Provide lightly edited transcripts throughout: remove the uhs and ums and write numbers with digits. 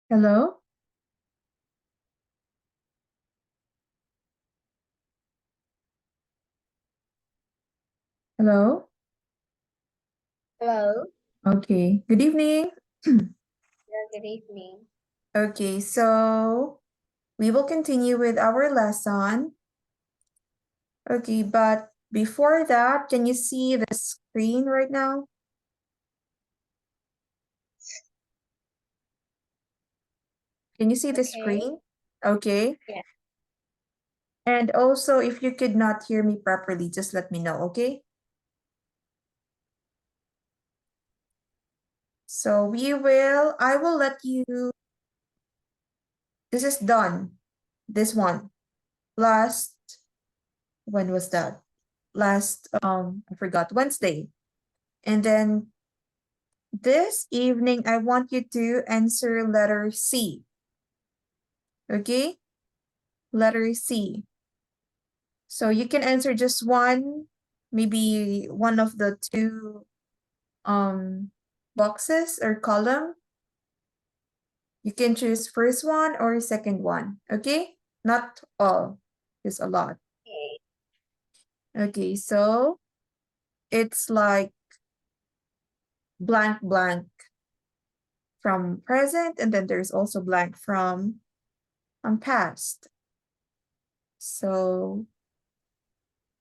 Hello? Hello? Hello. Okay. Good evening. Good evening. Okay, so we will continue with our lesson. Okay, but before that, can you see the screen right now? Can you see the Okay. screen? Okay. Yeah. And also, if you could not hear me properly, just let me know, okay? So I will let you, this is done. This one. When was that? I forgot, Wednesday. And then this evening, I want you to answer letter C. Okay? Letter C. So you can answer just one, maybe one of the two boxes or column. You can choose first one or second one. Okay? Not all. Just a lot. Okay. Okay, so it's like blank blank from present, and then there's also blank from past. So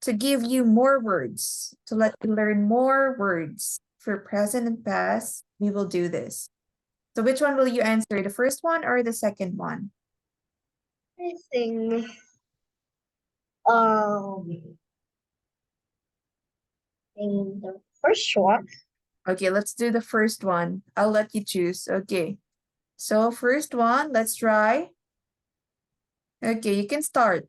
to give you more words, to let you learn more words for present and past, we will do this. So which one will you answer, the first one or the second one? I think um in the first one. Okay, let's do the first one. I'll let you choose. Okay. So first one, let's try. Okay, you can start.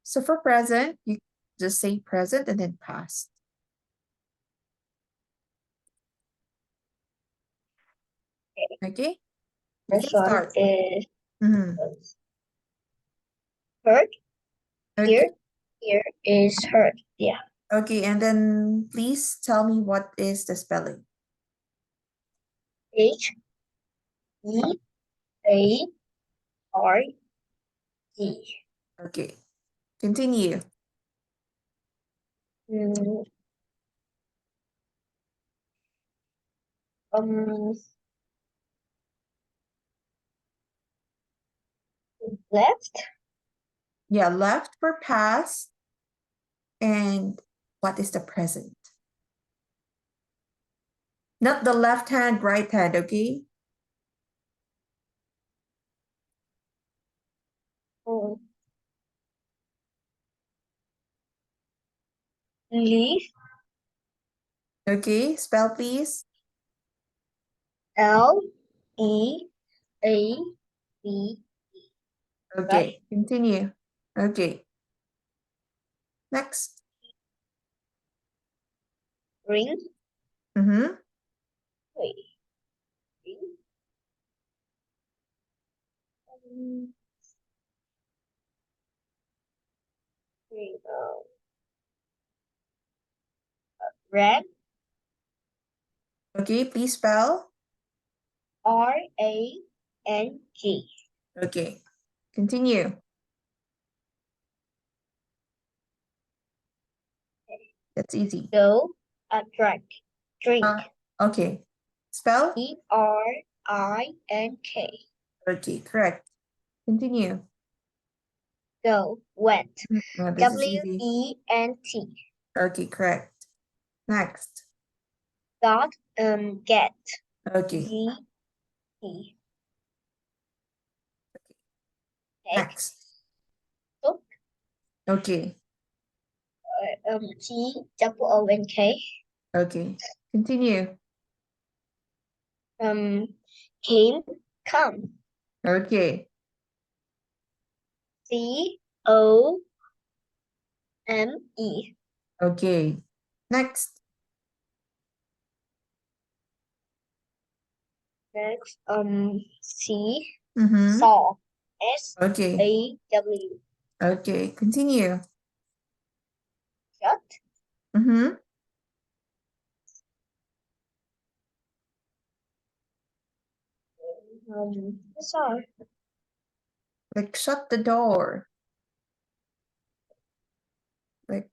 So for present, you just say present and then past. Okay? You First can one start. is Mhm. heard. Okay. Here is heard. Yeah. Okay, and then please tell me what is the spelling. H-E-A-R-D. Okay. Continue. Mm, um left. Yeah, left for past. And what is the present? Not the left hand, right hand, okay? Um, leave. Okay, spell please. L-E-A-V. Okay, Right. continue. Okay, next. Ring. Mm-hmm. Wait. Ring. Um, ring. Red. Okay, please spell. R-A-N-G. Okay, continue. That's easy. Go. Drink. Drink. Okay, spell. E-R-I-N-K. Okay, correct. Continue. Go. Went. Oh, this is easy. W-E-N-T. Okay, correct. Next. Got. Get. Okay, G-E. Take. next. Took. Okay, T-O-O-N-K. okay. Continue. Came. Come. Okay, C-O-M-E. okay. Next. Next. C. Mm-hmm. Saw. Okay, S-A-W. okay. Continue. Shut. Mm-hmm. Sorry. Like shut the door. Like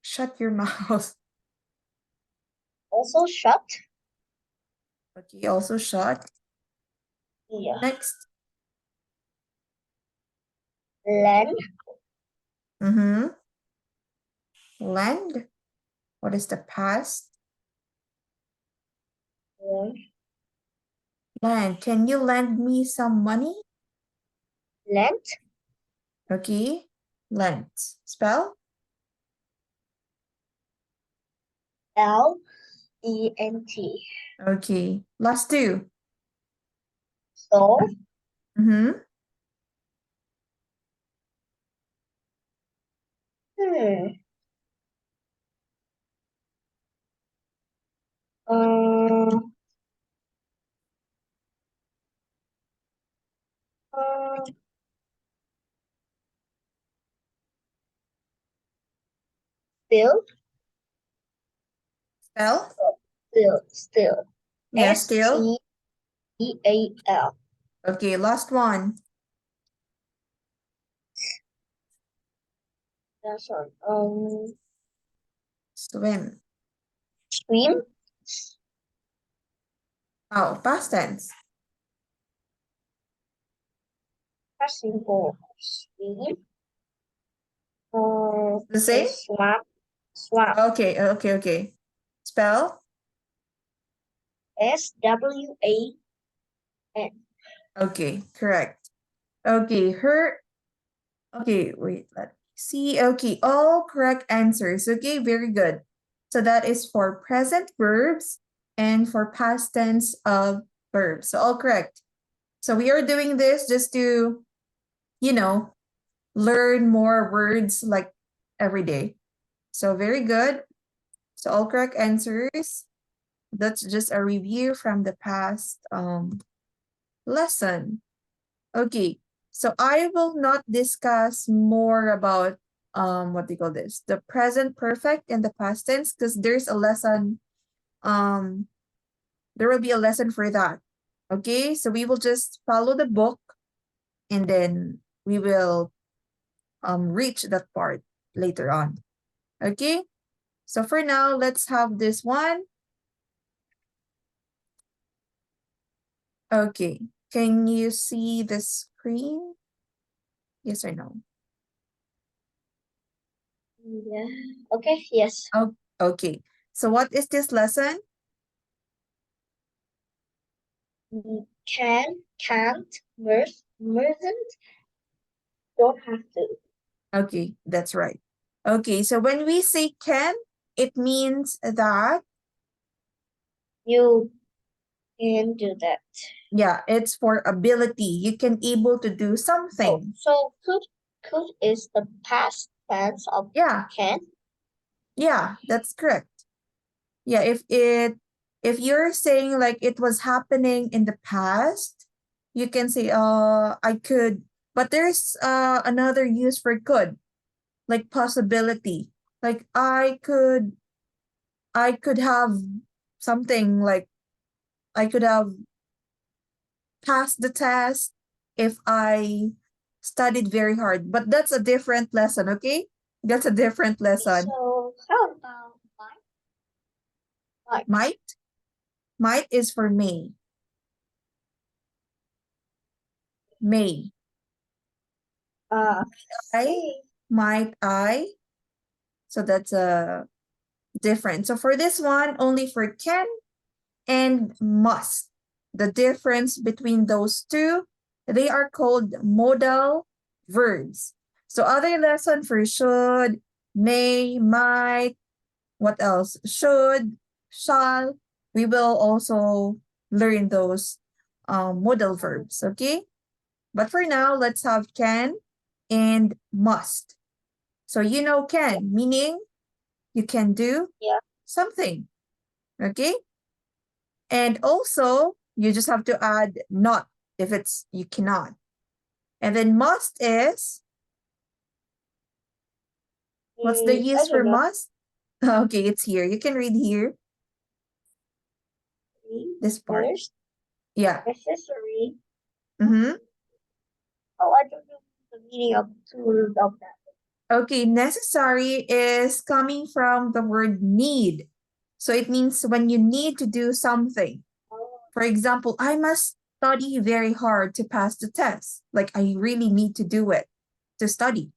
shut your mouth. Also shut. Okay, also shut. Yeah. Next. Lend. Mm-hmm. Lend. What is the past? Lend. Lend. Can you lend me some money? Lent. Okay. Lent. Spell? Lent. Okay. Last two. So. Mm-hmm. Hmm. Uh, uh, still. Spell? Still. Yeah, still. Steal. Okay, last one. That's one. Swim. Swim. Oh, past tense. That's simple. Swim. The same? Swam. Swam. Okay. Spell? SWAN. Okay, correct. Okay, okay, wait, let me see. Okay, all correct answers. Okay, very good. So that is for present verbs and for past tense of verbs. So all correct. So we are doing this just to, you know, learn more words like every day. So very good. So all correct answers. That's just a review from the past lesson. Okay, so I will not discuss more about what do you call this? The present perfect and the past tense because there's a lesson there will be a lesson for that. Okay, so we will just follow the book and then we will reach that part later on. Okay? So for now, let's have this one. Okay. Can you see the screen? Yes or no? Yeah. Okay. Yes. Oh, okay. So what is this lesson? Can, can't, mustn't, don't have to. Okay, that's right. Okay, so when we say can, it means that, You can do that. yeah, it's for ability. You can able to do Oh, something. so could is the past tense of Yeah, can. yeah, that's correct. Yeah, if you're saying like it was happening in the past, you can say I could, but there's another use for could, like possibility. Like I could have something like I could have passed the test if I studied very hard. But that's a different lesson, okay? That's a different lesson. So how about might? Might? Might is for may. May. I, Okay. might I. So that's a different. So for this one, only for can and must. The difference between those two, they are called modal verbs. So other lesson for should, may, might, what else? Should, shall. We will also learn those modal verbs, okay? But for now, let's have can and must. So you know can, meaning you can do Yeah. something, okay? And also, you just have to add not if it's you cannot. And then must is, what's the I use for don't know. must? Okay, it's here. You can read here this part. First, Yeah. Necessary. Mm-hmm. Oh, I don't know the meaning of that. Okay, necessary is coming from the word need. So it means when you need to do something. Oh, For example, I must study very hard to pass the test. Like I really need to do it to study.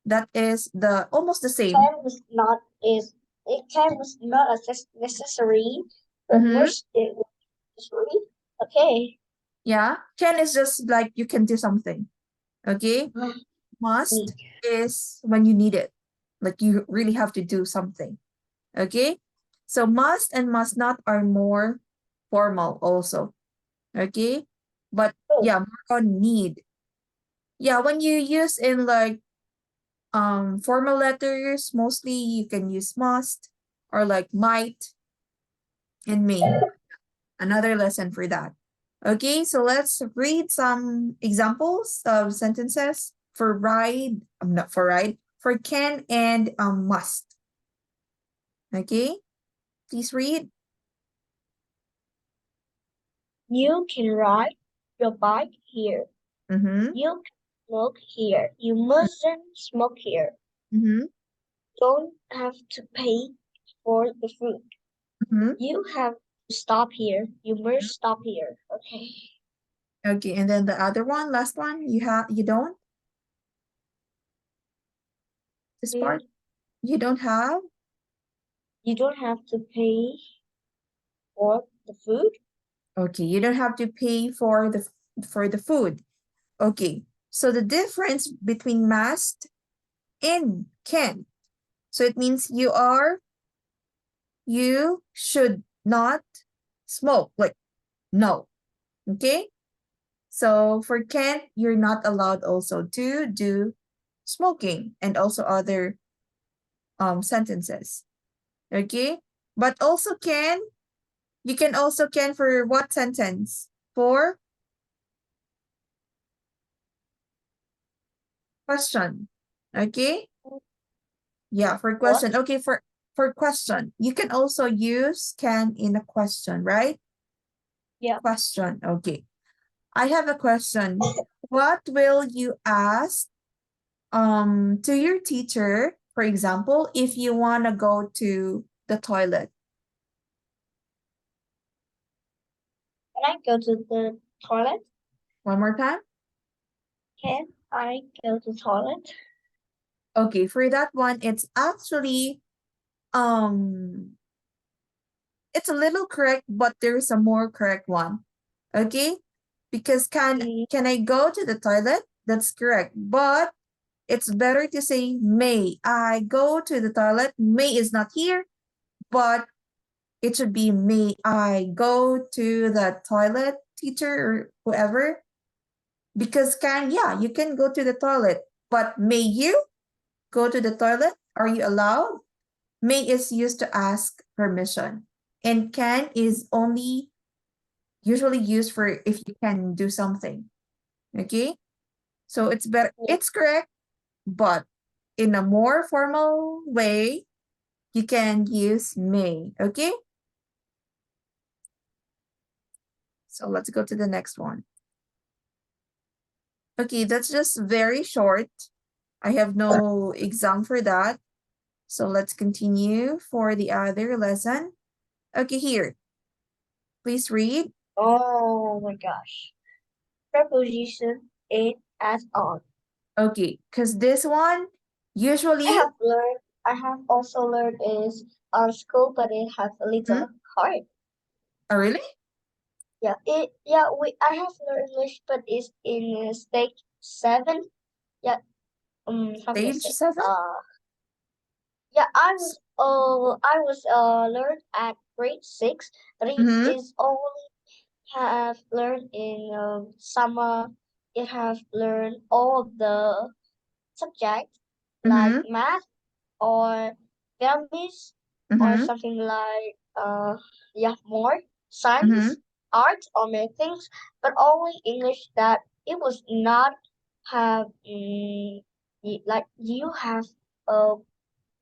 That is the almost the same. can was not is it can was not necessary, but Mm-hmm. must it was necessary. Okay. Yeah. Can is just like you can do something. Okay. Need. Must is when you need it. Like you really have to do something. Okay. So must and must not are more formal also. Okay. But Oh, yeah, more on need. Yeah, when you use in like formal letters, mostly you can use must or like might and may. Another lesson for that. Okay, so let's read some examples of sentences for ride, not for ride, for can and must. Okay, please read. you can ride your bike here. Mm-hmm. You can smoke here. You mustn't smoke here. Mm-hmm. Don't have to pay for the food. Mm-hmm. You have to stop here. You must stop here. Okay. Okay, and then the other one, last one, you don't this You, part you don't have. you don't have to pay for the food. Okay, you don't have to pay for the food. Okay, so the difference between must and can. So it means you should not smoke. Like no. Okay. So for can, you're not allowed also to do smoking and also other sentences. Okay. But also can, you can also can for what sentence? For question. Okay. Yeah, for What? question. Okay, for question. You can also use can in a question, right? Yeah. Question. Okay. I have a question. What will you ask to your teacher, for example, if you want to go to the toilet? Can I go to the toilet? One more time. Can I go to the toilet? Okay, for that one, it's actually um it's a little correct, but there's a more correct one. Okay? Because Mm, can I go to the toilet? That's correct. But it's better to say may I go to the toilet. May is not here, but it should be may I go to the toilet, teacher or whoever. Because can, yeah, you can go to the toilet, but may you go to the toilet? Are you allowed? May is used to ask permission. And can is only usually used for if you can do something. Okay? So it's better, yeah. it's correct, but in a more formal way, you can use may. Okay? So let's go to the next one. Okay, that's just very short. I have no exam for that. So let's continue for the other lesson. Okay, here. Please read. Oh my gosh. Preposition in as on. Okay, because this one I usually. have learned I have also learned is on school, but it has a Hmm? little hard. Oh, really? We I have learned English, but it's in stage 7. Yeah, how can I Stage say? 7? Yeah, I was learned at grade 6, but it Mm-hmm. is only have learned in summer. It have learned all of the subjects like Mm-hmm. math or Vietnamese or Mm-hmm. something like more Mm-hmm. science, art or many things, but only English that it was not have like you have uh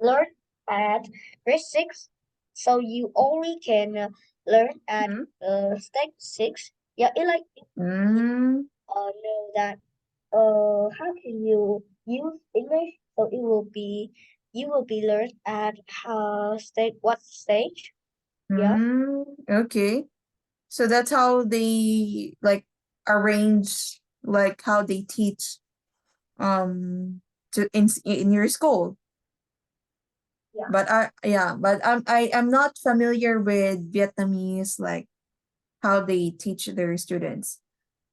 learned at grade 6, so you only can learn at Mm-hmm. stage 6. Yeah, it like Mm, know that how can you use English, so it will be you will be learned at stage what stage. Yeah. okay. So that's how they like arrange, like how they teach to in your school. Yeah. But I'm not familiar with Vietnamese, like how they teach their students.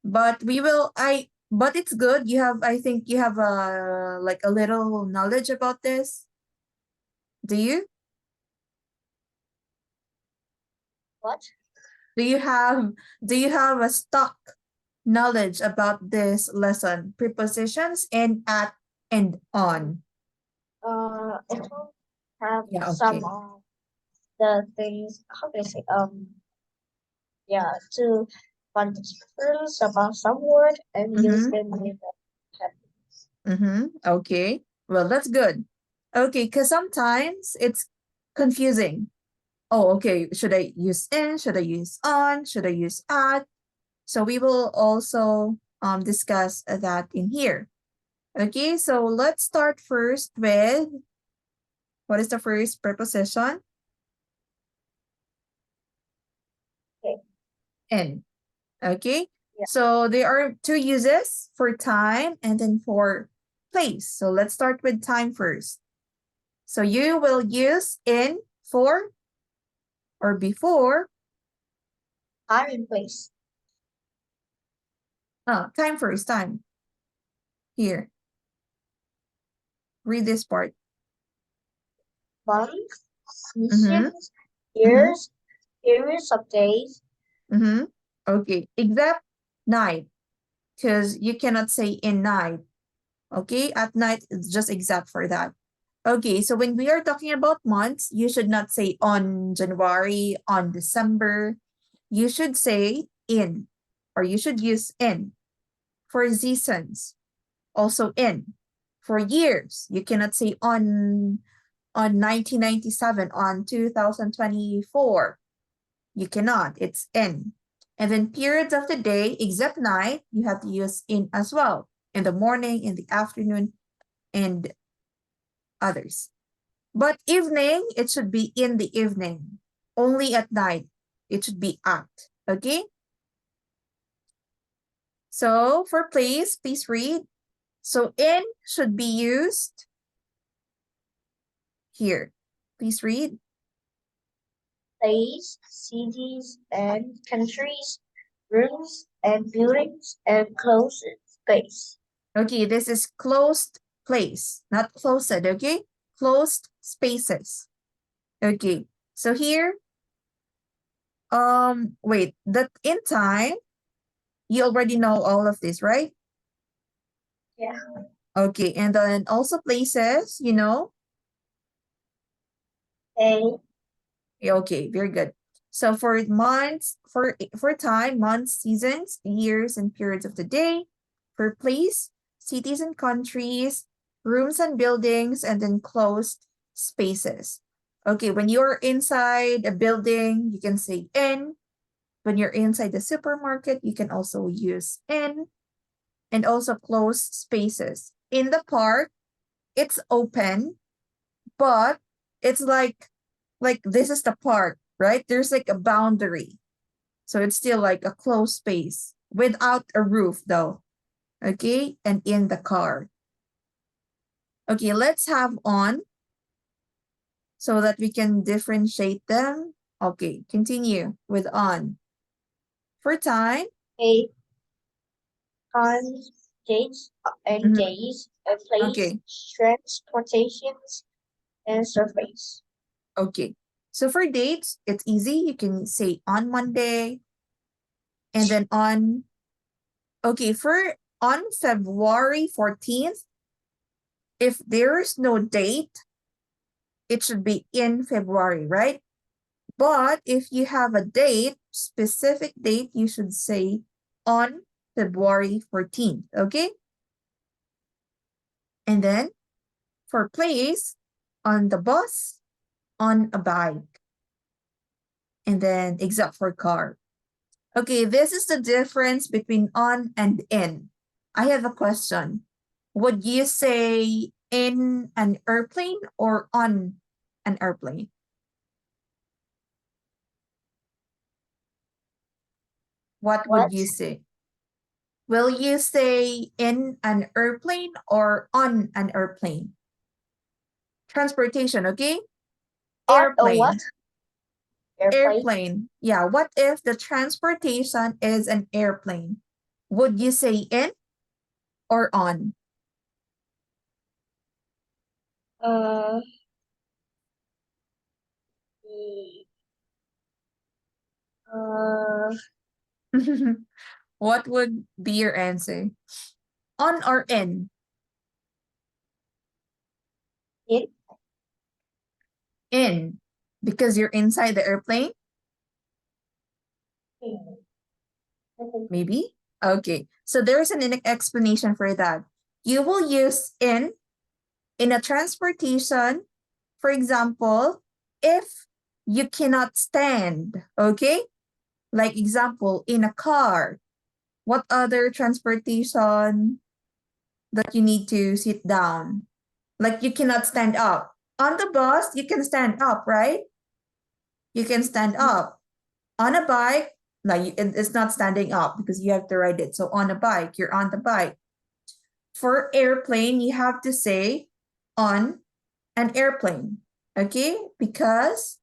But we will I but it's good. You have, I think you have a like a little knowledge about this. Do you? What? Do you have do you have a stock knowledge about this lesson? Prepositions and at and on. It will have Yeah, some okay. the things, how can I say, yeah, to find difference about some word and use Mm-hmm. them with the sentence. Mm-hmm. Okay. Well, that's good. Okay, because sometimes it's confusing. Oh, okay. Should I use in? Should I use on? Should I use at? So we will also discuss that in here. Okay, so let's start first with what is the first preposition? Okay. In. Okay, Yeah. so there are two uses for time and then for place. So let's start with time first. So you will use in for or before. Time and place. Time first, time. Here, read this part. Months, Mm-hmm. seasons, Mm-hmm. years, periods of days. Mm-hmm. Okay, except night, because you cannot say in night. Okay, at night, it's just except for that. Okay, so when we are talking about months, you should not say on January, on December. You should say in, or you should use in. For seasons, also in. For years, you cannot say on 1997, on 2024. You cannot, it's in. And then periods of the day, except night, you have to use in as well. In the morning, in the afternoon, and others. But evening, it should be in the evening. Only at night, it should be at. Okay? So for please read. So in should be used here. Please read. States, cities, and countries, rooms and buildings, and closed space. Okay, this is closed place, not closed, okay? Closed spaces. Okay, so here, wait, that in time, you already know all of this, right? Yeah. Okay, and then also places, you know? A, Okay, very good. So for months, for time, months, seasons, years, and periods of the day. For place, cities and countries, rooms and buildings, and then closed spaces. Okay, when you're inside a building, you can say in. When you're inside the supermarket, you can also use in. And also closed spaces. In the park, it's open, but it's like this is the park, right? There's like a boundary. So it's still like a closed space without a roof though. Okay? And in the car. Okay, let's have on so that we can differentiate them. Okay, continue with on. For time. A, times, dates, and Mhm. days, and place, Okay, transportations, and surface. okay. So for dates, it's easy. You can say on Monday and then on. Okay, for on February 14th, if there's no date, it should be in February, right? But if you have a date, specific date, you should say on February 14th, okay? And then for place, on the bus, on a bike, and then except for car. Okay, this is the difference between on and in. I have a question. Would you say in an airplane or on an airplane? What would What? you say? Will you say in an airplane or on an airplane? Transportation, okay? On a what? Airplane. Airplane? Airplane. Yeah, what if the transportation is an airplane? Would you say in or on? Uh, uh, What would be your answer? On or in? in? In. Because you're inside the airplane? Maybe? Okay. So there's an explanation for that. You will use in a transportation, for example, if you cannot stand, okay? Like example, in a car, what other transportation that you need to sit down? Like you cannot stand up. On the bus, you can stand up, right? You can stand up. On a bike, like it's not standing up because you have to ride it. So on a bike, you're on the bike. For airplane, you have to say on an airplane, okay? Because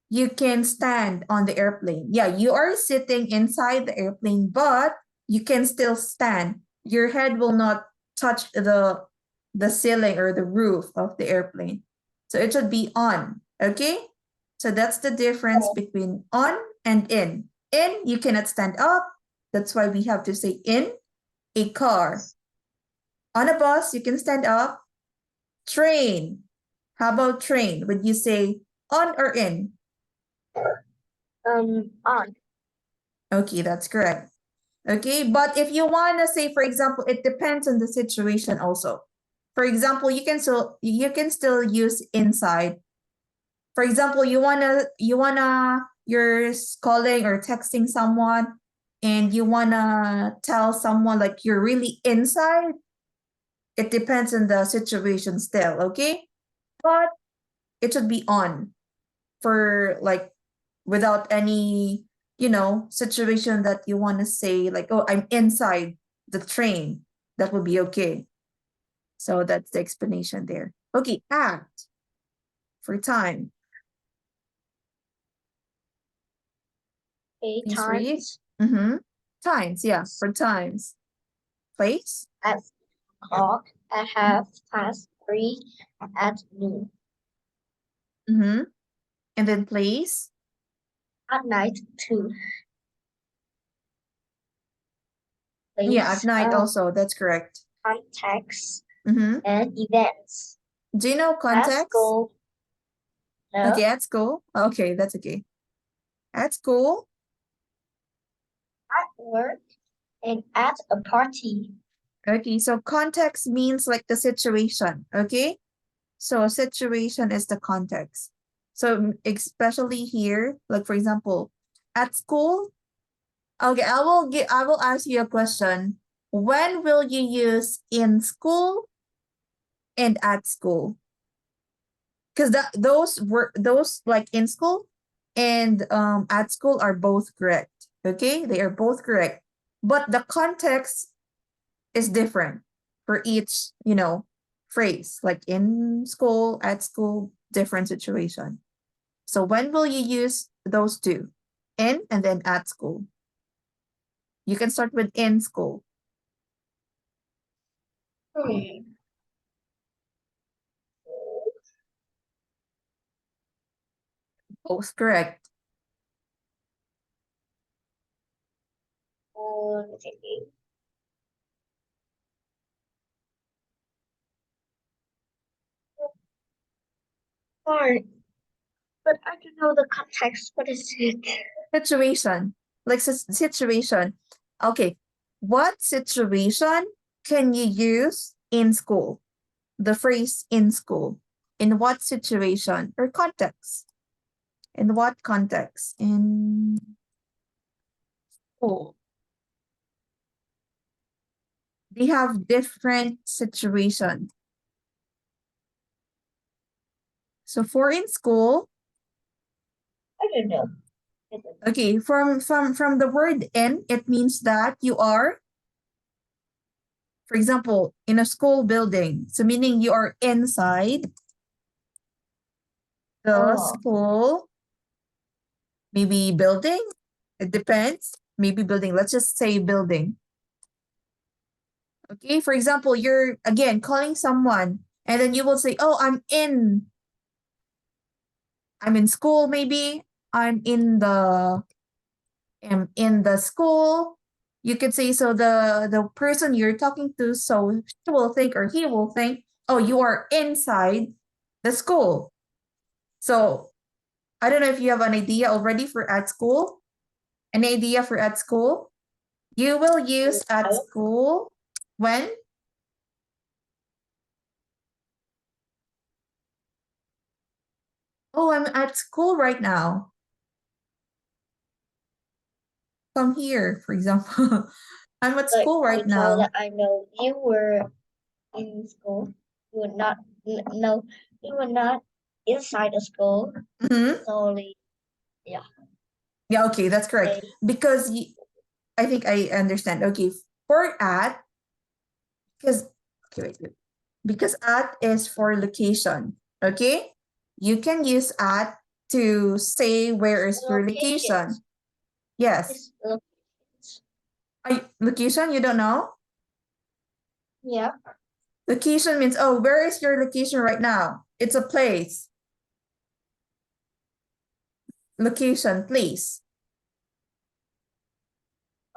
you can stand on the airplane. Yeah, you are sitting inside the airplane, but you can still stand. Your head will not touch the ceiling or the roof of the airplane. So it should be on, okay? So that's the difference between on and in. In, you cannot stand up. That's why we have to say in a car. On a bus, you can stand up. Train. How about train? Would you say on or in? On. Okay, that's correct. Okay, but if you want to say, for example, it depends on the situation also. For example, you can still use inside. For example, you're calling or texting someone and you wanna tell someone like you're really inside. It depends on the situation still, okay? But it should be on for like without any situation that you want to say like, oh, I'm inside the train. That would be okay. So that's the explanation there. Okay, act for time. A Please read. times. Times, yeah, for times. Place. At o'clock. At half past 3. At noon. And then place. At night 2. Yeah, at Place. night also. That's correct. Contacts Mm-hmm. and events. Do you know At context? school. No. Okay, at school. Okay, that's okay. At school. At work. And at a party. Okay, so context means like the situation. Okay, so a situation is the context. So especially here, like for example, at school. Okay, I will ask you a question. When will you use in school and at school? Because those like in school and at school are both correct. Okay, they are both correct, but the context is different for each phrase. Like in school, at school, different situation. So when will you use those two? In and then at school. You can start with in school. Both correct. Hard. But I don't know the context. What is it? Situation. Like situation. Okay. What situation can you use in school? The phrase in school. In what situation or context? In what context? In school. They have different situations. So for in school, I don't know. okay, from the word in, it means that you are, for example, in a school building. So meaning you are inside the school, maybe building. It depends. Maybe building. Let's just say building. Okay, for example, you're again calling someone, and then you will say, "Oh, I'm in school. Maybe I'm in the school." You could say so. The person you're talking to, so she will think or he will think, "Oh, you are inside the school." So I don't know if you have an idea already for at school. An idea for at school? You will use at school when? Oh, I'm at school right now. Come here, for example. I'm at school right now. That I know you were in school. You were not. No, you were not inside the school. Mhm. Solely, yeah. Yeah, okay, that's correct. Because I think I understand. Okay, for at, because okay, wait. Because at is for location. Okay, you can use at to say where is your location. Yes. Location, you don't know? Yeah. Location means, oh, where is your location right now? It's a place. Location, place.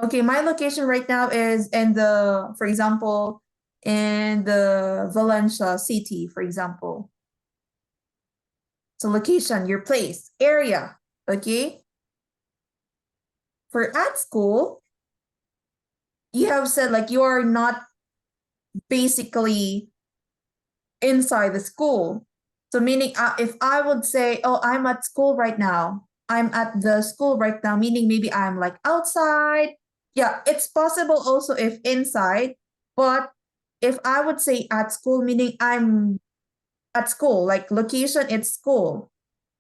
Okay, my location right now is in the, for example, in the Valencia city, for example. So location, your place, area, okay? For at school, you have said like you are not basically inside the school. So meaning if I would say, oh, I'm at school right now. I'm at the school right now, meaning maybe I'm like outside. Yeah, it's possible also if inside, but if I would say at school, meaning I'm at school, like location, it's school.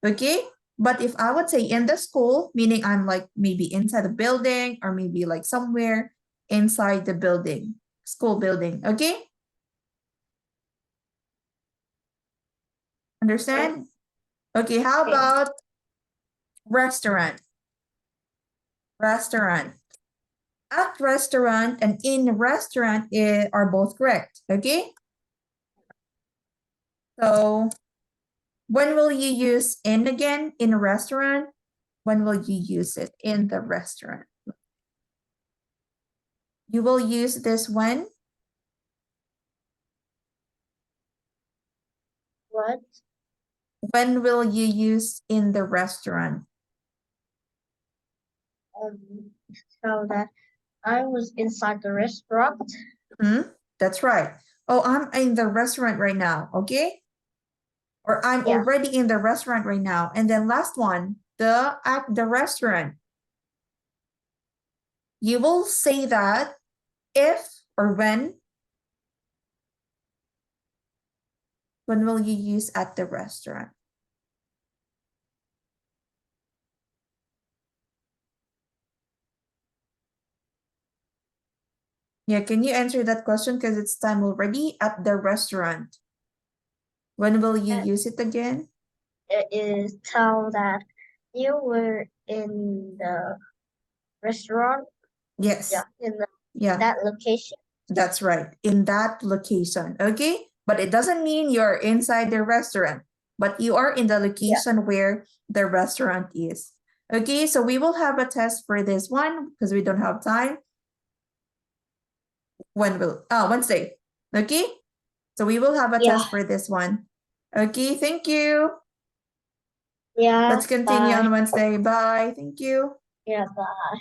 Okay. But if I would say in the school, meaning I'm like maybe inside the building or maybe like somewhere inside the building, school building. Okay. Understand? Okay. How about restaurant? Restaurant. At restaurant and in restaurant are both correct. Okay. So when will you use in again in a restaurant? When will you use it in the restaurant? You will use this when? What? When will you use in the restaurant? So that I was inside the restaurant. That's right. Oh, I'm in the restaurant right now. Okay. Or I'm already in the restaurant right now. And then last one, the at the restaurant. You will say that if or when. When will you use at the restaurant? Yeah, can you answer that question? Because it's time already at the restaurant. When will you use it again? It is tell that you were in the restaurant. Yes. Yeah, in that location. That's right. In that location. Okay. But it doesn't mean you're inside the restaurant, but you are in the location where the restaurant is. Okay. So we will have a test for this one because we don't have time. When will Wednesday. Okay. So we will have a test for this one. Okay. Thank you. Yeah. Let's continue on Wednesday. Bye. Thank you. Yeah. Bye.